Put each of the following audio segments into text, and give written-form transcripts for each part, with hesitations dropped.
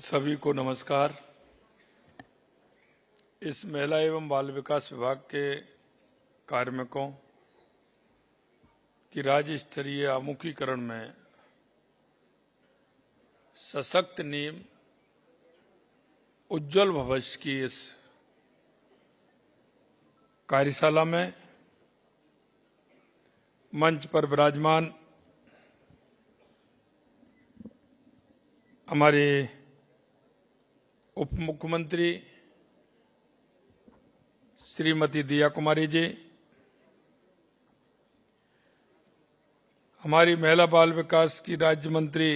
सभी को नमस्कार। इस महिला एवं बाल विकास विभाग के कार्मिकों की राज्य स्तरीय आमुखीकरण में सशक्त नींव उज्जवल भविष्य की इस कार्यशाला में मंच पर विराजमान हमारे उप मुख्यमंत्री श्रीमती दिया कुमारी जी, हमारी महिला बाल विकास की राज्य मंत्री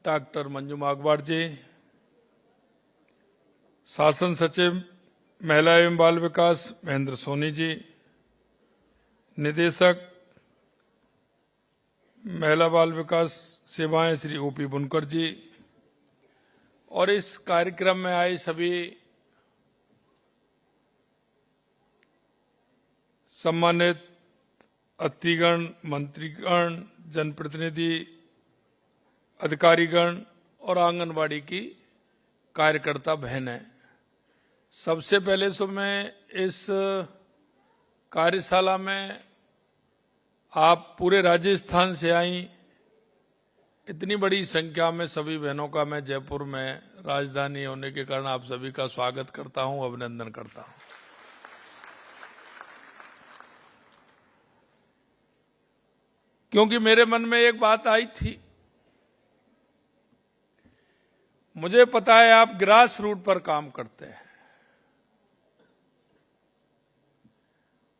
डॉक्टर मंजू माघवार जी, शासन सचिव महिला एवं बाल विकास महेंद्र सोनी जी, निदेशक महिला बाल विकास सेवाएं श्री ओपी बुनकर जी और इस कार्यक्रम में आए सभी सम्मानित अतिथिगण, मंत्रीगण, जनप्रतिनिधि, अधिकारीगण और आंगनवाड़ी की कार्यकर्ता बहनें। सबसे पहले तो मैं इस कार्यशाला में आप पूरे राजस्थान से आई, इतनी बड़ी संख्या में सभी बहनों का मैं जयपुर में राजधानी होने के कारण आप सभी का स्वागत करता हूं, अभिनंदन करता हूं। क्योंकि मेरे मन में एक बात आई थी, मुझे पता है आप ग्रास रूट पर काम करते हैं,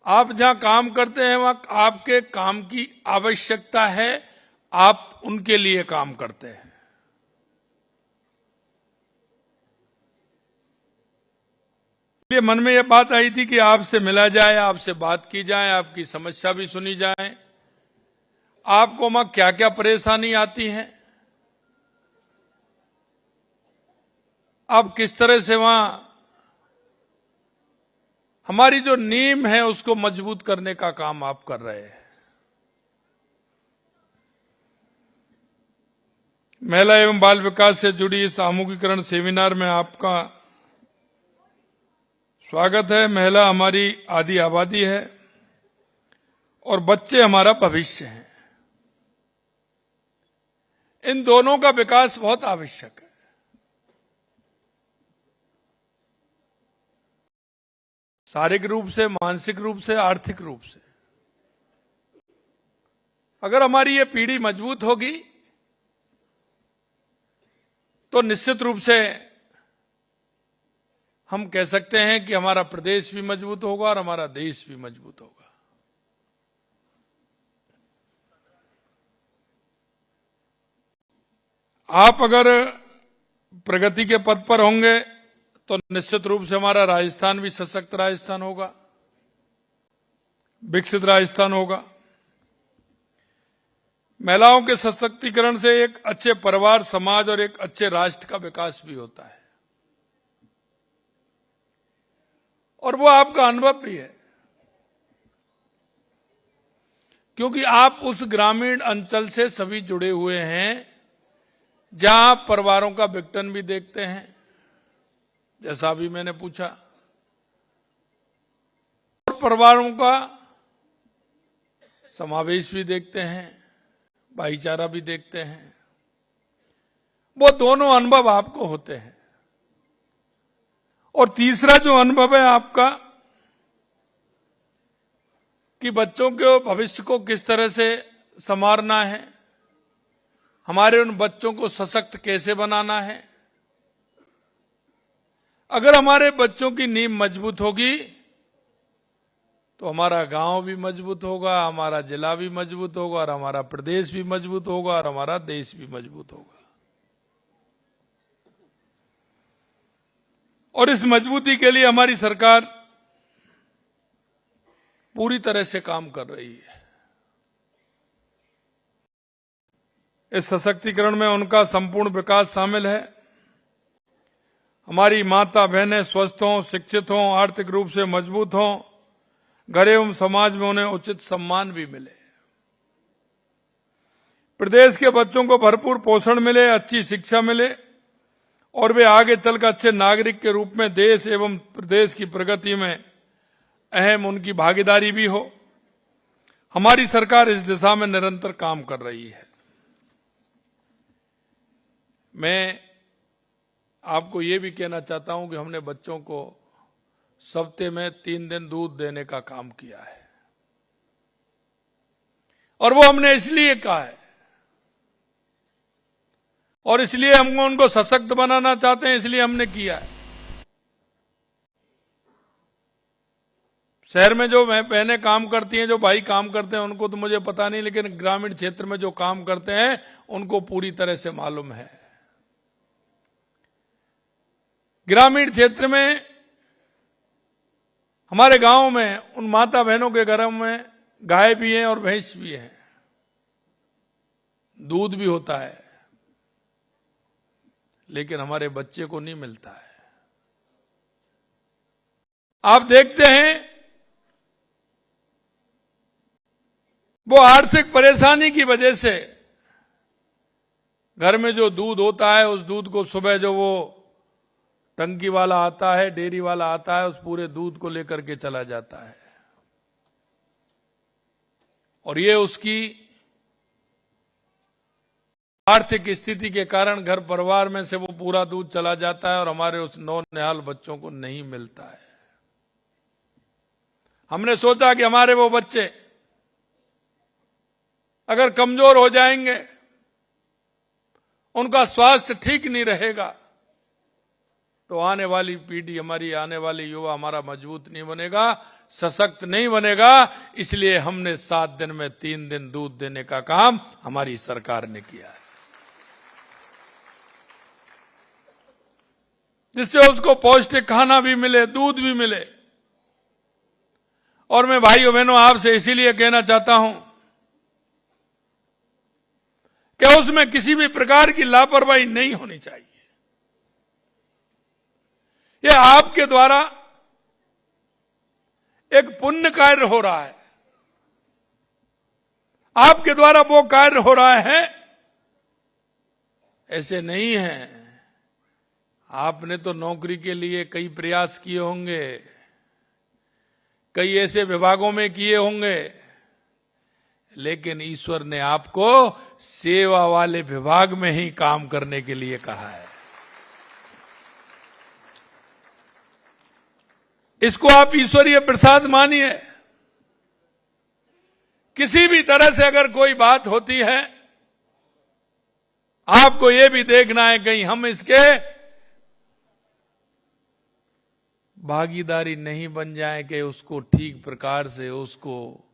आप जहां काम करते हैं वहां आपके काम की आवश्यकता है, आप उनके लिए काम करते हैं। इसलिए मन में यह बात आई थी कि आपसे मिला जाए, आपसे बात की जाए, आपकी समस्या भी सुनी जाए, आपको वहां क्या क्या परेशानी आती है, आप किस तरह से वहां हमारी जो नींव है उसको मजबूत करने का काम आप कर रहे हैं। महिला एवं बाल विकास से जुड़ी इस आमुखीकरण सेमिनार में आपका स्वागत है। महिला हमारी आधी आबादी है और बच्चे हमारा भविष्य हैं। इन दोनों का विकास बहुत आवश्यक है। शारीरिक रूप से, मानसिक रूप से, आर्थिक रूप से। अगर हमारी ये पीढ़ी मजबूत होगी तो निश्चित रूप से हम कह सकते हैं कि हमारा प्रदेश भी मजबूत होगा और हमारा देश भी मजबूत होगा। आप अगर प्रगति के पथ पर होंगे तो निश्चित रूप से हमारा राजस्थान भी सशक्त राजस्थान होगा, विकसित राजस्थान होगा। महिलाओं के सशक्तिकरण से एक अच्छे परिवार, समाज और एक अच्छे राष्ट्र का विकास भी होता है और वो आपका अनुभव भी है, क्योंकि आप उस ग्रामीण अंचल से सभी जुड़े हुए हैं जहां परिवारों का विघटन भी देखते हैं, जैसा अभी मैंने पूछा, और परिवारों का समावेश भी देखते हैं, भाईचारा भी देखते हैं। वो दोनों अनुभव आपको होते हैं। और तीसरा जो अनुभव है आपका कि बच्चों के भविष्य को किस तरह से संवारना है, हमारे उन बच्चों को सशक्त कैसे बनाना है। अगर हमारे बच्चों की नींव मजबूत होगी तो हमारा गांव भी मजबूत होगा, हमारा जिला भी मजबूत होगा और हमारा प्रदेश भी मजबूत होगा और हमारा देश भी मजबूत होगा। और इस मजबूती के लिए हमारी सरकार पूरी तरह से काम कर रही है। इस सशक्तिकरण में उनका संपूर्ण विकास शामिल है। हमारी माता बहनें स्वस्थ हों, शिक्षित हों, आर्थिक रूप से मजबूत हों, घर एवं समाज में उन्हें उचित सम्मान भी मिले। प्रदेश के बच्चों को भरपूर पोषण मिले, अच्छी शिक्षा मिले और वे आगे चलकर अच्छे नागरिक के रूप में देश एवं प्रदेश की प्रगति में अहम उनकी भागीदारी भी हो। हमारी सरकार इस दिशा में निरंतर काम कर रही है। मैं आपको ये भी कहना चाहता हूं कि हमने बच्चों को सप्ताह में 3 दिन दूध देने का काम किया है, और वो हमने इसलिए कहा है, और इसलिए हम उनको सशक्त बनाना चाहते हैं, इसलिए हमने किया है। शहर में जो बहनें काम करती हैं, जो भाई काम करते हैं, उनको तो मुझे पता नहीं, लेकिन ग्रामीण क्षेत्र में जो काम करते हैं उनको पूरी तरह से मालूम है। ग्रामीण क्षेत्र में हमारे गांव में उन माता बहनों के घरों में गाय भी है और भैंस भी है, दूध भी होता है, लेकिन हमारे बच्चे को नहीं मिलता है। आप देखते हैं वो आर्थिक परेशानी की वजह से घर में जो दूध होता है, उस दूध को सुबह जो वो टंकी वाला आता है, डेयरी वाला आता है, उस पूरे दूध को लेकर के चला जाता है, और ये उसकी आर्थिक स्थिति के कारण घर परिवार में से वो पूरा दूध चला जाता है और हमारे उस नौनिहाल बच्चों को नहीं मिलता है। हमने सोचा कि हमारे वो बच्चे अगर कमजोर हो जाएंगे, उनका स्वास्थ्य ठीक नहीं रहेगा, तो आने वाली पीढ़ी, हमारी आने वाली युवा हमारा मजबूत नहीं बनेगा, सशक्त नहीं बनेगा। इसलिए हमने 7 दिन में 3 दिन दूध देने का काम हमारी सरकार ने किया है, जिससे उसको पौष्टिक खाना भी मिले, दूध भी मिले। और मैं भाइयों बहनों आपसे इसीलिए कहना चाहता हूं कि उसमें किसी भी प्रकार की लापरवाही नहीं होनी चाहिए। यह आपके द्वारा एक पुण्य कार्य हो रहा है, आपके द्वारा वो कार्य हो रहा है, ऐसे नहीं है। आपने तो नौकरी के लिए कई प्रयास किए होंगे, कई ऐसे विभागों में किए होंगे, लेकिन ईश्वर ने आपको सेवा वाले विभाग में ही काम करने के लिए कहा है। इसको आप ईश्वरीय प्रसाद मानिए। किसी भी तरह से अगर कोई बात होती है, आपको यह भी देखना है कहीं हम इसके भागीदारी नहीं बन जाए कि उसको ठीक प्रकार से, उसको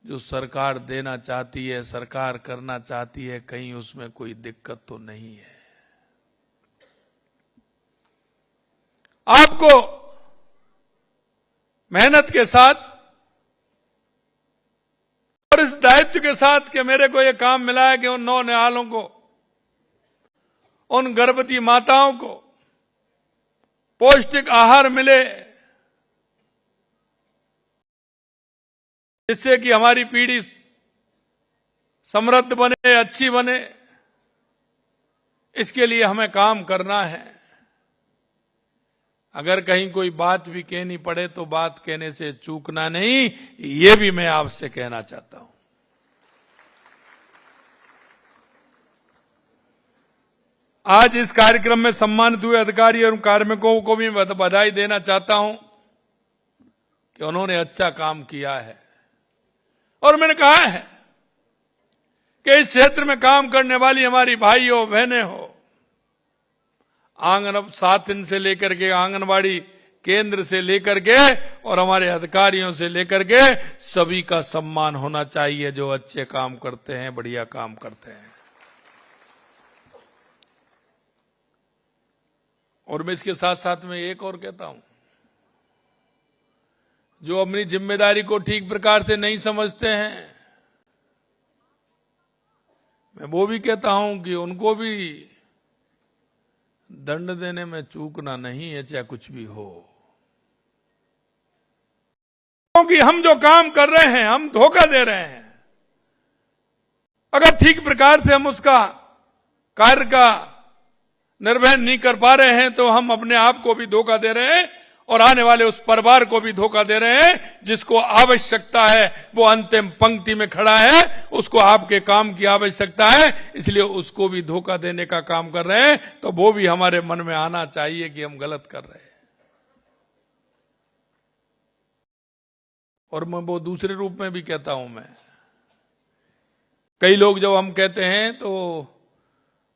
जो सरकार देना चाहती है, सरकार करना चाहती है, कहीं उसमें कोई दिक्कत तो नहीं है। आपको मेहनत के साथ और इस दायित्व के साथ कि मेरे को यह काम मिला है कि उन नौनिहालों को, उन गर्भवती माताओं को पौष्टिक आहार मिले, जिससे कि हमारी पीढ़ी समृद्ध बने, अच्छी बने। इसके लिए हमें काम करना है। अगर कहीं कोई बात भी कहनी पड़े तो बात कहने से चूकना नहीं, ये भी मैं आपसे कहना चाहता हूं। आज इस कार्यक्रम में सम्मानित हुए अधिकारी और कार्मिकों को भी बधाई देना चाहता हूं कि उन्होंने अच्छा काम किया है। और मैंने कहा है कि इस क्षेत्र में काम करने वाली हमारी भाई हो, बहनें हो, आंगन साथिन से लेकर के, आंगनवाड़ी केंद्र से लेकर के और हमारे अधिकारियों से लेकर के सभी का सम्मान होना चाहिए, जो अच्छे काम करते हैं, बढ़िया काम करते हैं। और मैं इसके साथ साथ में एक और कहता हूं, जो अपनी जिम्मेदारी को ठीक प्रकार से नहीं समझते हैं, मैं वो भी कहता हूं कि उनको भी दंड देने में चूकना नहीं है, चाहे कुछ भी हो। क्योंकि हम जो काम कर रहे हैं, हम धोखा दे रहे हैं। अगर ठीक प्रकार से हम उसका कार्य का निर्वहन नहीं कर पा रहे हैं तो हम अपने आप को भी धोखा दे रहे हैं और आने वाले उस परिवार को भी धोखा दे रहे हैं जिसको आवश्यकता है, वो अंतिम पंक्ति में खड़ा है, उसको आपके काम की आवश्यकता है, इसलिए उसको भी धोखा देने का काम कर रहे हैं। तो वो भी हमारे मन में आना चाहिए कि हम गलत कर रहे हैं। और मैं वो दूसरे रूप में भी कहता हूं। मैं कई लोग जब हम कहते हैं तो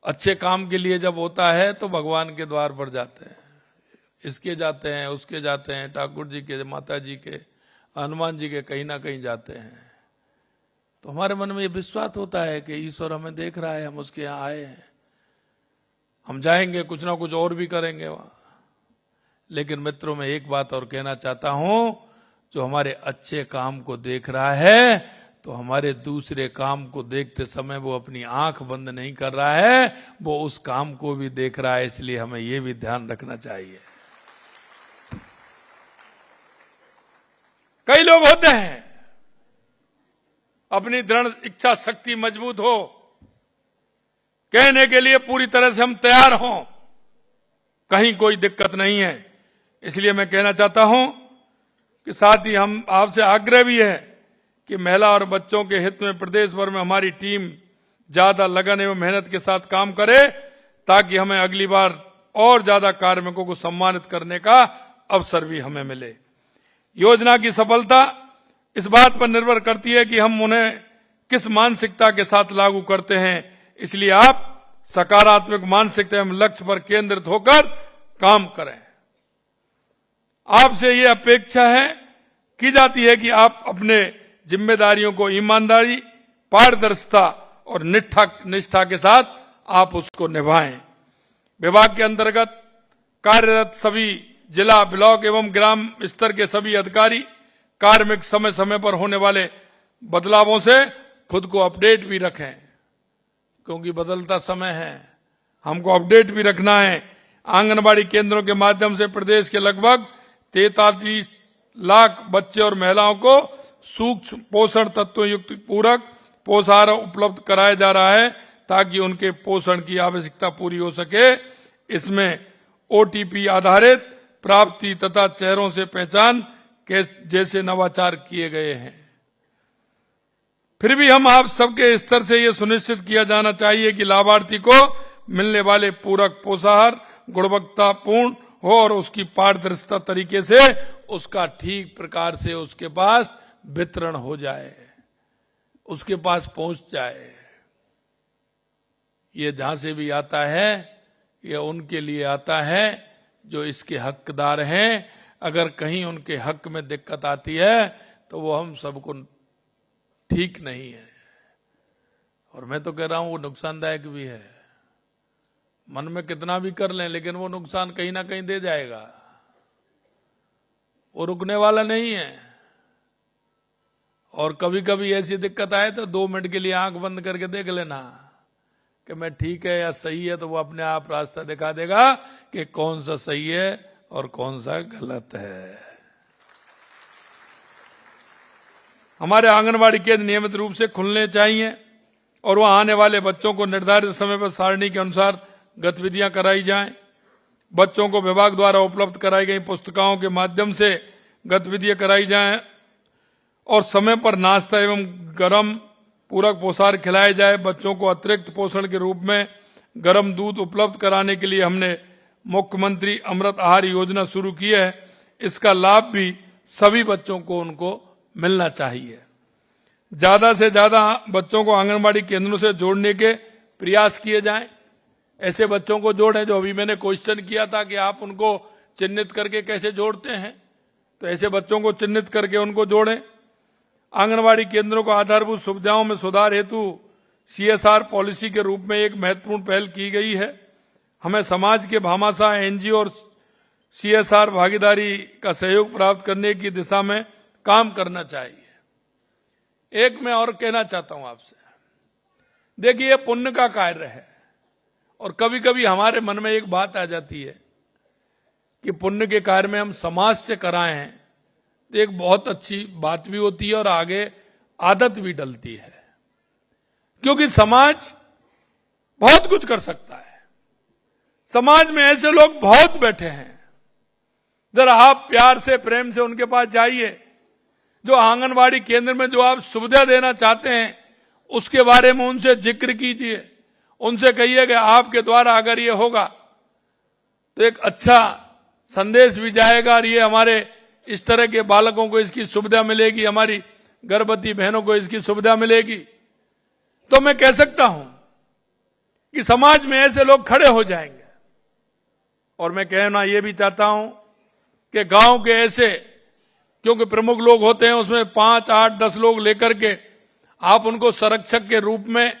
अच्छे काम के लिए जब होता है तो भगवान के द्वार पर जाते हैं, इसके जाते हैं, उसके जाते हैं, ठाकुर जी के, माता जी के, हनुमान जी के, कहीं ना कहीं जाते हैं। तो हमारे मन में ये विश्वास होता है कि ईश्वर हमें देख रहा है, हम उसके यहाँ आए हैं, हम जाएंगे, कुछ ना कुछ और भी करेंगे वहां। लेकिन मित्रों, मैं एक बात और कहना चाहता हूं, जो हमारे अच्छे काम को देख रहा है तो हमारे दूसरे काम को देखते समय वो अपनी आंख बंद नहीं कर रहा है, वो उस काम को भी देख रहा है। इसलिए हमें ये भी ध्यान रखना चाहिए। कई लोग होते हैं अपनी दृढ़ इच्छा शक्ति मजबूत हो, कहने के लिए पूरी तरह से हम तैयार हों, कहीं कोई दिक्कत नहीं है। इसलिए मैं कहना चाहता हूं कि साथ ही हम आपसे आग्रह भी है कि महिला और बच्चों के हित में प्रदेश भर में हमारी टीम ज्यादा लगन एवं मेहनत के साथ काम करे, ताकि हमें अगली बार और ज्यादा कार्मिकों को सम्मानित करने का अवसर भी हमें मिले। योजना की सफलता इस बात पर निर्भर करती है कि हम उन्हें किस मानसिकता के साथ लागू करते हैं। इसलिए आप सकारात्मक मानसिकता एवं लक्ष्य पर केंद्रित होकर काम करें। आपसे ये अपेक्षा है की जाती है कि आप अपने जिम्मेदारियों को ईमानदारी, पारदर्शिता और निष्ठा के साथ आप उसको निभाएं। विभाग के अंतर्गत कार्यरत सभी जिला, ब्लॉक एवं ग्राम स्तर के सभी अधिकारी कार्मिक समय समय पर होने वाले बदलावों से खुद को अपडेट भी रखें, क्योंकि बदलता समय है, हमको अपडेट भी रखना है। आंगनबाड़ी केंद्रों के माध्यम से प्रदेश के लगभग 43 लाख बच्चे और महिलाओं को सूक्ष्म पोषण तत्वों युक्त पूरक पोषाहार उपलब्ध कराया जा रहा है, ताकि उनके पोषण की आवश्यकता पूरी हो सके। इसमें ओटीपी आधारित प्राप्ति तथा चेहरों से पहचान के जैसे नवाचार किए गए हैं। फिर भी हम आप सबके स्तर से यह सुनिश्चित किया जाना चाहिए कि लाभार्थी को मिलने वाले पूरक पोषाहार गुणवत्तापूर्ण हो और उसकी पारदर्शिता तरीके से उसका ठीक प्रकार से उसके पास वितरण हो जाए, उसके पास पहुंच जाए। ये जहां से भी आता है, ये उनके लिए आता है जो इसके हकदार हैं। अगर कहीं उनके हक में दिक्कत आती है तो वो हम सबको ठीक नहीं है, और मैं तो कह रहा हूं वो नुकसानदायक भी है। मन में कितना भी कर लें, लेकिन वो नुकसान कहीं ना कहीं दे जाएगा, वो रुकने वाला नहीं है। और कभी कभी ऐसी दिक्कत आए तो 2 मिनट के लिए आंख बंद करके देख लेना कि मैं ठीक है या सही है, तो वो अपने आप रास्ता दिखा देगा कि कौन सा सही है और कौन सा गलत है। हमारे आंगनबाड़ी केंद्र नियमित रूप से खुलने चाहिए और वहां आने वाले बच्चों को निर्धारित समय पर सारणी के अनुसार गतिविधियां कराई जाएं। बच्चों को विभाग द्वारा उपलब्ध कराई गई पुस्तिकाओं के माध्यम से गतिविधियां कराई जाएं और समय पर नाश्ता एवं गर्म पूरक पोषाहार खिलाया जाए। बच्चों को अतिरिक्त पोषण के रूप में गर्म दूध उपलब्ध कराने के लिए हमने मुख्यमंत्री अमृत आहार योजना शुरू की है। इसका लाभ भी सभी बच्चों को उनको मिलना चाहिए। ज्यादा से ज्यादा बच्चों को आंगनबाड़ी केंद्रों से जोड़ने के प्रयास किए जाएं। ऐसे बच्चों को जोड़ें, जो अभी मैंने क्वेश्चन किया था कि आप उनको चिन्हित करके कैसे जोड़ते हैं, तो ऐसे बच्चों को चिन्हित करके उनको जोड़ें। आंगनबाड़ी केंद्रों को आधारभूत सुविधाओं में सुधार हेतु CSR पॉलिसी के रूप में एक महत्वपूर्ण पहल की गई है। हमें समाज के भामाशाह NGO और CSR भागीदारी का सहयोग प्राप्त करने की दिशा में काम करना चाहिए। एक मैं और कहना चाहता हूं आपसे, देखिए ये पुण्य का कार्य है, और कभी कभी हमारे मन में एक बात आ जाती है कि पुण्य के कार्य में हम समाज से कराए हैं तो एक बहुत अच्छी बात भी होती है और आगे आदत भी डलती है, क्योंकि समाज बहुत कुछ कर सकता है। समाज में ऐसे लोग बहुत बैठे हैं, जरा आप प्यार से प्रेम से उनके पास जाइए। जो आंगनवाड़ी केंद्र में जो आप सुविधा देना चाहते हैं उसके बारे में उनसे जिक्र कीजिए, उनसे कहिए कि आपके द्वारा अगर ये होगा तो एक अच्छा संदेश भी जाएगा और ये हमारे इस तरह के बालकों को इसकी सुविधा मिलेगी, हमारी गर्भवती बहनों को इसकी सुविधा मिलेगी। तो मैं कह सकता हूं कि समाज में ऐसे लोग खड़े हो जाएंगे। और मैं कहना यह भी चाहता हूं कि गांव के ऐसे, क्योंकि प्रमुख लोग होते हैं उसमें 5, 8, 10 लोग लेकर के आप उनको संरक्षक के रूप में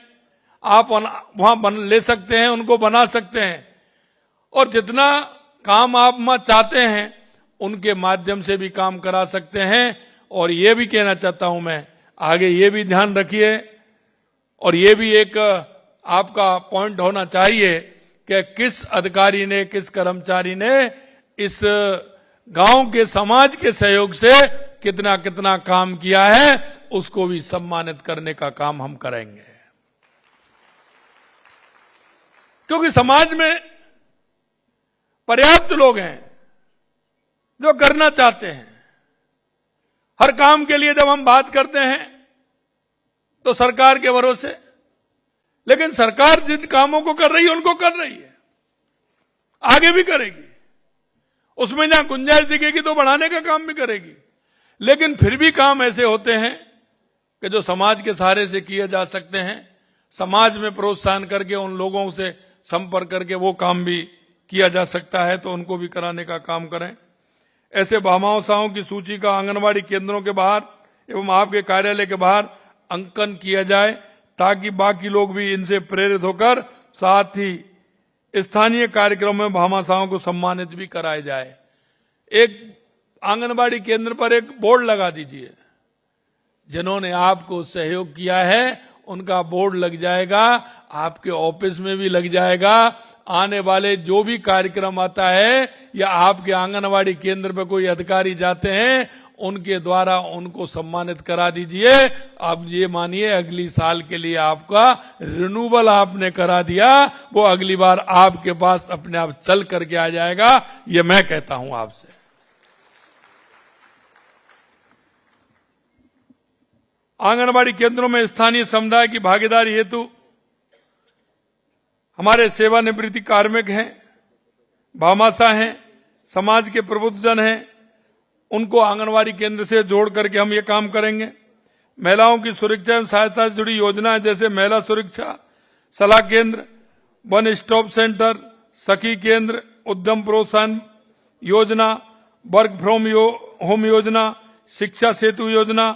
आप वहां ले सकते हैं, उनको बना सकते हैं। और जितना काम आप चाहते हैं उनके माध्यम से भी काम करा सकते हैं। और ये भी कहना चाहता हूं मैं, आगे ये भी ध्यान रखिए और ये भी एक आपका पॉइंट होना चाहिए कि किस अधिकारी ने, किस कर्मचारी ने इस गांव के समाज के सहयोग से कितना कितना काम किया है, उसको भी सम्मानित करने का काम हम करेंगे। क्योंकि समाज में पर्याप्त लोग हैं जो करना चाहते हैं। हर काम के लिए जब हम बात करते हैं तो सरकार के भरोसे, लेकिन सरकार जिन कामों को कर रही है उनको कर रही है, आगे भी करेगी। उसमें जहां गुंजाइश दिखेगी तो बढ़ाने का काम भी करेगी। लेकिन फिर भी काम ऐसे होते हैं कि जो समाज के सहारे से किए जा सकते हैं, समाज में प्रोत्साहन करके उन लोगों से संपर्क करके वो काम भी किया जा सकता है, तो उनको भी कराने का काम करें। ऐसे भामाशाहों की सूची का आंगनवाड़ी केंद्रों के बाहर एवं आपके कार्यालय के बाहर अंकन किया जाए, ताकि बाकी लोग भी इनसे प्रेरित होकर साथ ही स्थानीय कार्यक्रम में भामाशाहों को सम्मानित भी कराया जाए। एक आंगनबाड़ी केंद्र पर एक बोर्ड लगा दीजिए, जिन्होंने आपको सहयोग किया है उनका बोर्ड लग जाएगा, आपके ऑफिस में भी लग जाएगा। आने वाले जो भी कार्यक्रम आता है या आपके आंगनवाड़ी केंद्र पर कोई अधिकारी जाते हैं उनके द्वारा उनको सम्मानित करा दीजिए। अब ये मानिए अगली साल के लिए आपका रिन्यूअल आपने करा दिया, वो अगली बार आपके पास अपने आप चल करके आ जाएगा। ये मैं कहता हूं आपसे। आंगनबाड़ी केंद्रों में स्थानीय समुदाय की भागीदारी हेतु हमारे सेवानिवृत्ति कार्मिक हैं, भामाशाह हैं, समाज के प्रबुद्धजन हैं, उनको आंगनवाड़ी केंद्र से जोड़ करके हम ये काम करेंगे। महिलाओं की सुरक्षा एवं सहायता से जुड़ी योजनाएं जैसे महिला सुरक्षा सलाह केंद्र, वन स्टॉप सेंटर, सखी केंद्र, उद्यम प्रोत्साहन योजना, वर्क फ्रॉम होम योजना, शिक्षा सेतु योजना,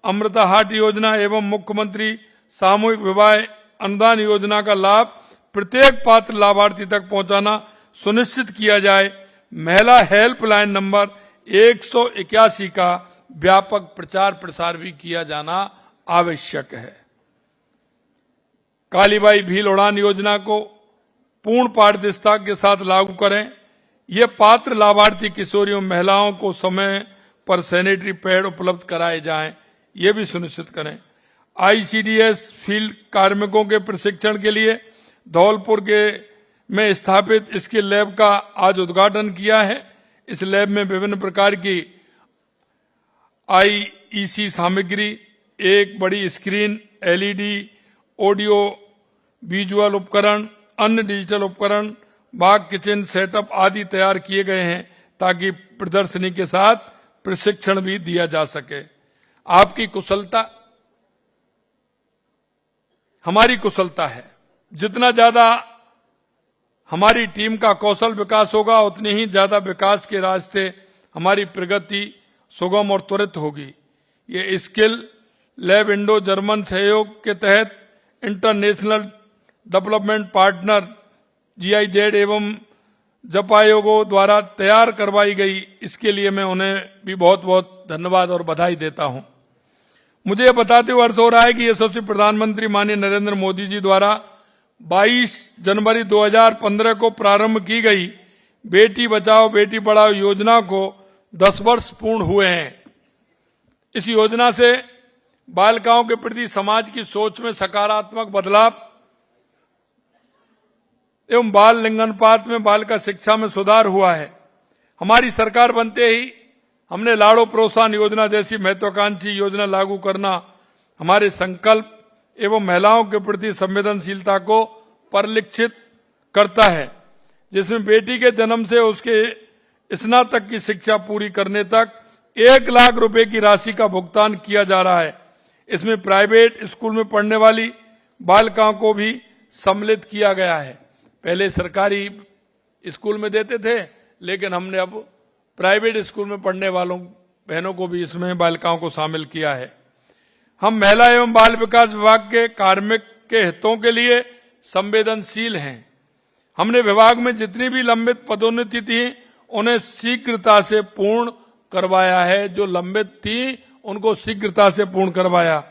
अमृता हाट योजना एवं मुख्यमंत्री सामूहिक विवाह अनुदान योजना का लाभ प्रत्येक पात्र लाभार्थी तक पहुंचाना सुनिश्चित किया जाए। महिला हेल्पलाइन नंबर 181 का व्यापक प्रचार प्रसार भी किया जाना आवश्यक है। कालीबाई भील उड़ान योजना को पूर्ण पारदर्शिता के साथ लागू करें। ये पात्र लाभार्थी किशोरियों महिलाओं को समय पर सैनिटरी पैड उपलब्ध कराए जाएं, ये भी सुनिश्चित करें। आईसीडीएस फील्ड कार्मिकों के प्रशिक्षण के लिए धौलपुर में स्थापित स्किल लैब का आज उद्घाटन किया है। इस लैब में विभिन्न प्रकार की आईईसी सामग्री, एक बड़ी स्क्रीन, एलईडी, ऑडियो विजुअल उपकरण, अन्य डिजिटल उपकरण, बाग किचन सेटअप आदि तैयार किए गए हैं, ताकि प्रदर्शनी के साथ प्रशिक्षण भी दिया जा सके। आपकी कुशलता हमारी कुशलता है। जितना ज्यादा हमारी टीम का कौशल विकास होगा उतनी ही ज्यादा विकास के रास्ते हमारी प्रगति सुगम और त्वरित होगी। ये स्किल लैब इंडो जर्मन सहयोग के तहत इंटरनेशनल डेवलपमेंट पार्टनर GIZ एवं जपायोगो द्वारा तैयार करवाई गई। इसके लिए मैं उन्हें भी बहुत बहुत धन्यवाद और बधाई देता हूं। मुझे बताते हुए अर्थ हो रहा है कि यशस्वी प्रधानमंत्री माननीय नरेंद्र मोदी जी द्वारा 22 जनवरी 2015 को प्रारंभ की गई बेटी बचाओ बेटी पढ़ाओ योजना को 10 वर्ष पूर्ण हुए हैं। इस योजना से बालिकाओं के प्रति समाज की सोच में सकारात्मक बदलाव एवं बाल लिंगानुपात में बालिका शिक्षा में सुधार हुआ है। हमारी सरकार बनते ही हमने लाड़ो प्रोत्साहन योजना जैसी महत्वाकांक्षी योजना लागू करना हमारे संकल्प एवं महिलाओं के प्रति संवेदनशीलता को परिलक्षित करता है, जिसमें बेटी के जन्म से उसके स्नातक की शिक्षा पूरी करने तक 1 लाख रुपए की राशि का भुगतान किया जा रहा है। इसमें प्राइवेट स्कूल में पढ़ने वाली बालिकाओं को भी सम्मिलित किया गया है। पहले सरकारी स्कूल में देते थे, लेकिन हमने अब प्राइवेट स्कूल में पढ़ने वालों बहनों को भी इसमें बालिकाओं को शामिल किया है। हम महिला एवं बाल विकास विभाग के कार्मिक के हितों के लिए संवेदनशील हैं। हमने विभाग में जितनी भी लंबित पदोन्नति थी उन्हें शीघ्रता से पूर्ण करवाया है। जो लंबित थी उनको शीघ्रता से पूर्ण करवाया।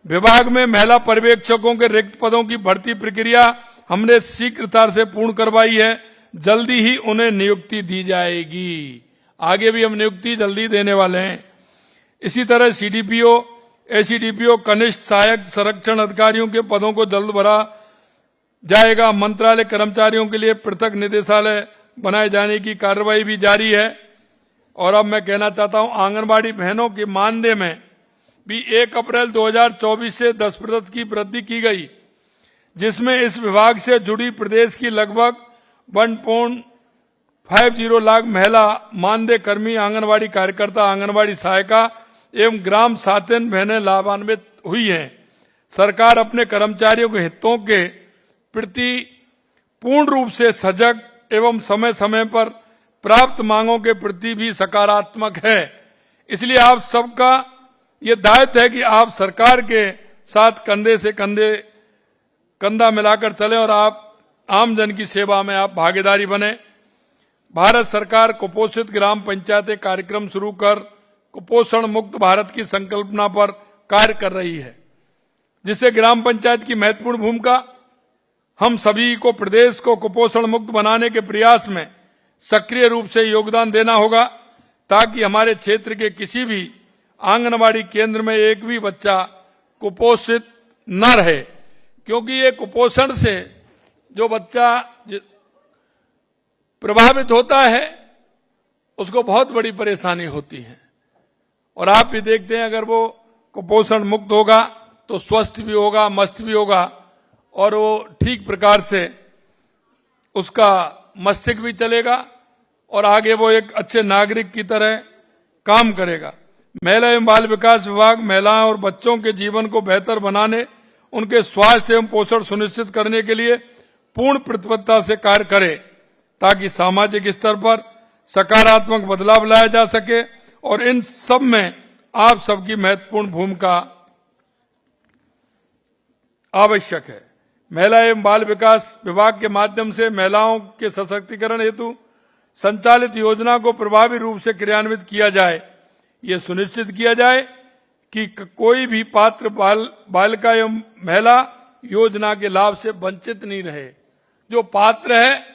विभाग में महिला पर्यवेक्षकों के रिक्त पदों की भर्ती प्रक्रिया हमने शीघ्रता से पूर्ण करवाई है। जल्दी ही उन्हें नियुक्ति दी जाएगी। आगे भी हम नियुक्ति जल्दी देने वाले हैं। इसी तरह सीडीपीओ, एसीडीपीओ, कनिष्ठ सहायक संरक्षण अधिकारियों के पदों को जल्द भरा जाएगा। मंत्रालय कर्मचारियों के लिए पृथक निदेशालय बनाए जाने की कार्रवाई भी जारी है। और अब मैं कहना चाहता हूं, आंगनबाड़ी बहनों के मानदेय में भी 1 अप्रैल 2024 से 10% की वृद्धि की गई, जिसमें इस विभाग से जुड़ी प्रदेश की लगभग 1.50 लाख महिला मानदेय कर्मी, आंगनबाड़ी कार्यकर्ता, आंगनबाड़ी सहायिका एवं ग्राम साथिन बहनें लाभान्वित हुई हैं। सरकार अपने कर्मचारियों के हितों के प्रति पूर्ण रूप से सजग एवं समय समय पर प्राप्त मांगों के प्रति भी सकारात्मक है। इसलिए आप सबका ये दायित्व है कि आप सरकार के साथ कंधे से कंधा मिलाकर चलें और आप आम जन की सेवा में आप भागीदारी बने। भारत सरकार कुपोषित ग्राम पंचायतें कार्यक्रम शुरू कर कुपोषण मुक्त भारत की संकल्पना पर कार्य कर रही है, जिससे ग्राम पंचायत की महत्वपूर्ण भूमिका। हम सभी को प्रदेश को कुपोषण मुक्त बनाने के प्रयास में सक्रिय रूप से योगदान देना होगा, ताकि हमारे क्षेत्र के किसी भी आंगनबाड़ी केंद्र में एक भी बच्चा कुपोषित न रहे। क्योंकि ये कुपोषण से जो बच्चा प्रभावित होता है उसको बहुत बड़ी परेशानी होती है। और आप भी देखते हैं, अगर वो कुपोषण मुक्त होगा तो स्वस्थ भी होगा, मस्त भी होगा और वो ठीक प्रकार से उसका मस्तिष्क भी चलेगा और आगे वो एक अच्छे नागरिक की तरह काम करेगा। महिला एवं बाल विकास विभाग महिलाओं और बच्चों के जीवन को बेहतर बनाने, उनके स्वास्थ्य एवं पोषण सुनिश्चित करने के लिए पूर्ण प्रतिबद्धता से कार्य करे, ताकि सामाजिक स्तर पर सकारात्मक बदलाव लाया जा सके। और इन सब में आप सबकी महत्वपूर्ण भूमिका आवश्यक है। महिला एवं बाल विकास विभाग के माध्यम से महिलाओं के सशक्तिकरण हेतु संचालित योजना को प्रभावी रूप से क्रियान्वित किया जाए। ये सुनिश्चित किया जाए कि कोई भी पात्र बालिका एवं महिला योजना के लाभ से वंचित नहीं रहे। जो पात्र है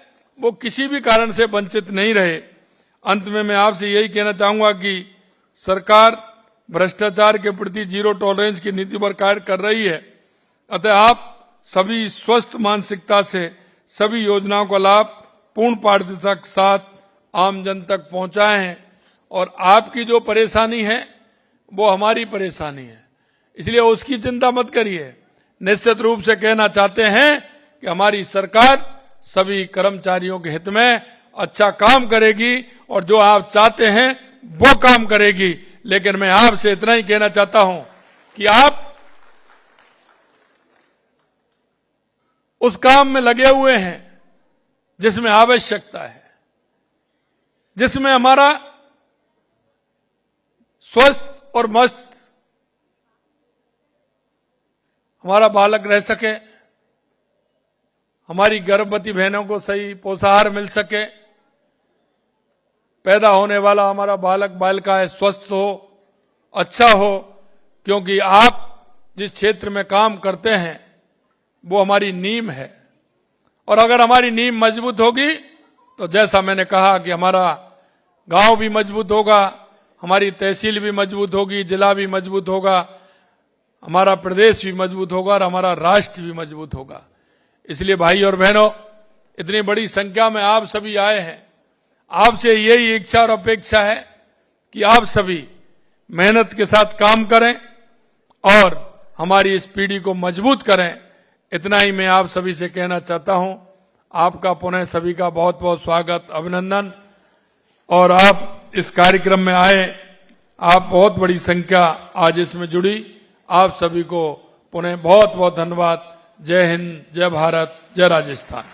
वो किसी भी कारण से वंचित नहीं रहे। अंत में मैं आपसे यही कहना चाहूंगा कि सरकार भ्रष्टाचार के प्रति जीरो टॉलरेंस की नीति पर कार्य कर रही है। अतः आप सभी स्वस्थ मानसिकता से सभी योजनाओं का लाभ पूर्ण पारदर्शिता के साथ आम जन तक पहुंचाए हैं। और आपकी जो परेशानी है वो हमारी परेशानी है, इसलिए उसकी चिंता मत करिए। निश्चित रूप से कहना चाहते हैं कि हमारी सरकार सभी कर्मचारियों के हित में अच्छा काम करेगी और जो आप चाहते हैं वो काम करेगी। लेकिन मैं आपसे इतना ही कहना चाहता हूं कि आप उस काम में लगे हुए हैं जिसमें आवश्यकता है, जिसमें हमारा स्वस्थ और मस्त हमारा बालक रह सके, हमारी गर्भवती बहनों को सही पोषाहार मिल सके, पैदा होने वाला हमारा बालक बालिका है स्वस्थ हो, अच्छा हो। क्योंकि आप जिस क्षेत्र में काम करते हैं वो हमारी नींव है। और अगर हमारी नींव मजबूत होगी तो जैसा मैंने कहा कि हमारा गांव भी मजबूत होगा, हमारी तहसील भी मजबूत होगी, जिला भी मजबूत होगा, हमारा प्रदेश भी मजबूत होगा और हमारा राष्ट्र भी मजबूत होगा। इसलिए भाई और बहनों, इतनी बड़ी संख्या में आप सभी आए हैं। आपसे यही इच्छा और अपेक्षा है कि आप सभी मेहनत के साथ काम करें और हमारी इस पीढ़ी को मजबूत करें। इतना ही मैं आप सभी से कहना चाहता हूं। आपका पुनः सभी का बहुत बहुत स्वागत, अभिनंदन। और आप इस कार्यक्रम में आए, आप बहुत बड़ी संख्या आज इसमें जुड़ी, आप सभी को पुनः बहुत बहुत धन्यवाद। जय हिंद, जय भारत, जय राजस्थान।